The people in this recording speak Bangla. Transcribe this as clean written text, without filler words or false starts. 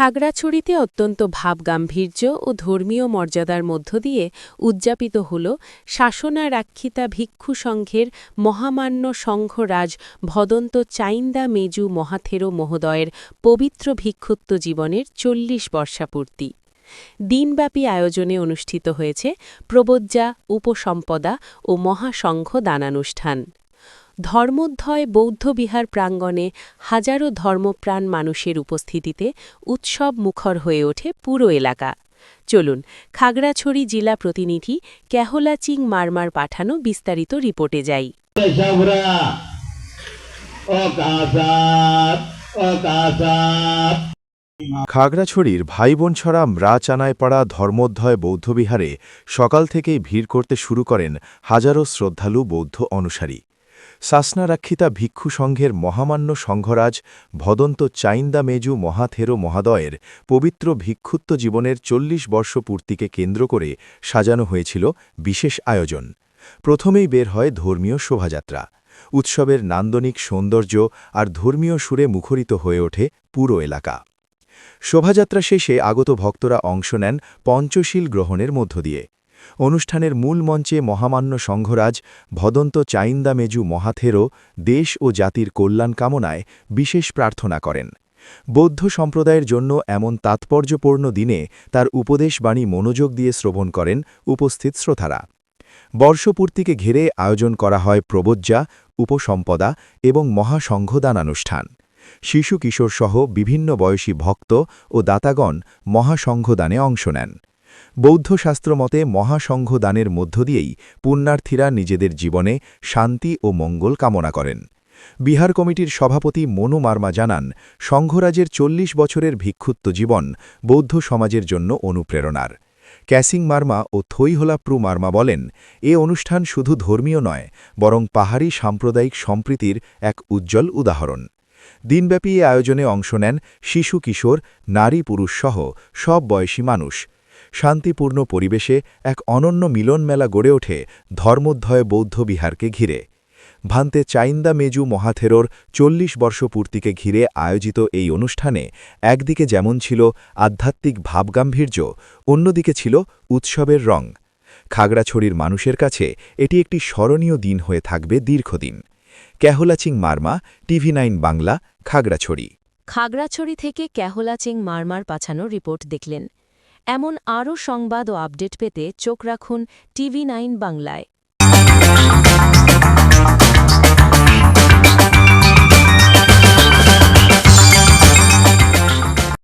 খাগড়াছড়িতে অত্যন্ত ভাবগাম্ভীর্য ও ধর্মীয় মর্যাদার মধ্য দিয়ে উদযাপিত হল শাসনারাক্ষিতা ভিক্ষু সংঘের মহামান্য সংঘরাজ ভদন্ত চাইন্দা মেজু মহাথেরো মহোদয়ের পবিত্র ভিক্ষুত্ব জীবনের ৪০ বর্ষাপূর্তি। দিনব্যাপী আয়োজনে অনুষ্ঠিত হয়েছে প্রবজ্জা, উপসম্পদা ও মহাসংঘ দানানুষ্ঠান। ধর্মোদ্ধয় বৌদ্ধবিহার প্রাঙ্গণে হাজারো ধর্মপ্রাণ মানুষের উপস্থিতিতে উৎসব মুখর হয়ে ওঠে পুরো এলাকা। চলুন খাগড়াছড়ি জেলা প্রতিনিধি কেহলা চিং মারমার পাঠানো বিস্তারিত রিপোর্টে যাই। খাগড়াছড়ির ভাইবোনছড়া ম্রাচানায় পাড়া ধর্মোদ্ধয় বৌদ্ধবিহারে সকাল থেকেই ভিড় করতে শুরু করেন হাজারো শ্রদ্ধালু বৌদ্ধ অনুসারী। শাসনারাক্ষিতা ভিক্ষু সংঘের মহামান্য সংঘরাজ ভদন্ত চাইন্দা মেজু মহাথেরো মহাদয়ের পবিত্র ভিক্ষুত্ব জীবনের ৪০ বর্ষ পূর্তিকে কেন্দ্র করে সাজানো হয়েছিল বিশেষ আয়োজন। প্রথমেই বের হয় ধর্মীয় শোভাযাত্রা। উৎসবের নান্দনিক সৌন্দর্য আর ধর্মীয় সুরে মুখরিত হয়ে ওঠে পুরো এলাকা। শোভাযাত্রা শেষে আগত ভক্তরা অংশ নেন পঞ্চশীল গ্রহণের মধ্য দিয়ে। অনুষ্ঠানের মূল মঞ্চে মহামান্য সংঘরাজ ভদন্ত চাইন্দা মেজু মহাথেরো দেশ ও জাতির কল্যাণ কামনায় বিশেষ প্রার্থনা করেন। বৌদ্ধ সম্প্রদায়ের জন্য এমন তাৎপর্যপূর্ণ দিনে তার উপদেশবাণী মনোযোগ দিয়ে শ্রবণ করেন উপস্থিত শ্রোতারা। বর্ষপূর্তিকে ঘিরে আয়োজন করা হয় প্রবজ্জা, উপসম্পদা এবং মহাসংঘ দানানুষ্ঠান। শিশু কিশোরসহ বিভিন্ন বয়সী ভক্ত ও দাতাগণ মহাসংঘ দানে অংশ নেন। বৌদ্ধ শাস্ত্রমতে মহাসংঘ দানের মধ্য দিয়েই পুণ্যার্থীরা নিজেদের জীবনে শান্তি ও মঙ্গল কামনা করেন। বিহার কমিটির সভাপতি মনু মারমা জানান, সংঘরাজের ৪০ বছরের ভিক্ষুত্ব জীবন বৌদ্ধ সমাজের জন্য অনুপ্রেরণার। ক্যাসিং মারমা ও থৈহলাপ্রু মারমা বলেন, এ অনুষ্ঠান শুধু ধর্মীয় নয়, বরং পাহাড়ি সাম্প্রদায়িক সম্প্রীতির এক উজ্জ্বল উদাহরণ। দিনব্যাপী এ আয়োজনে অংশ নেন শিশু কিশোর, নারী পুরুষসহ সব বয়সী মানুষ। শান্তিপূর্ণ পরিবেশে এক অনন্য মিলন মেলা গড়ে ওঠে ধর্মোদ্ধয় বৌদ্ধবিহারকে ঘিরে। ভান্তে চাইন্দা মেজু মহাথেরোর ৪০ বর্ষ পূর্তিকে ঘিরে আয়োজিত এই অনুষ্ঠানে একদিকে যেমন ছিল আধ্যাত্মিক ভাবগাম্ভীর্য, অন্যদিকে ছিল উৎসবের রং। খাগড়াছড়ির মানুষের কাছে এটি একটি স্মরণীয় দিন হয়ে থাকবে দীর্ঘদিন। কেহলা চিং মারমা, TV9 বাংলা, খাগড়াছড়ি। খাগড়াছড়ি থেকে কেহলা চিং মারমার পাঠানো রিপোর্ট দেখলেন। এমন আরও সংবাদ ও আপডেট পেতে চোখ রাখুন TV9 বাংলায়।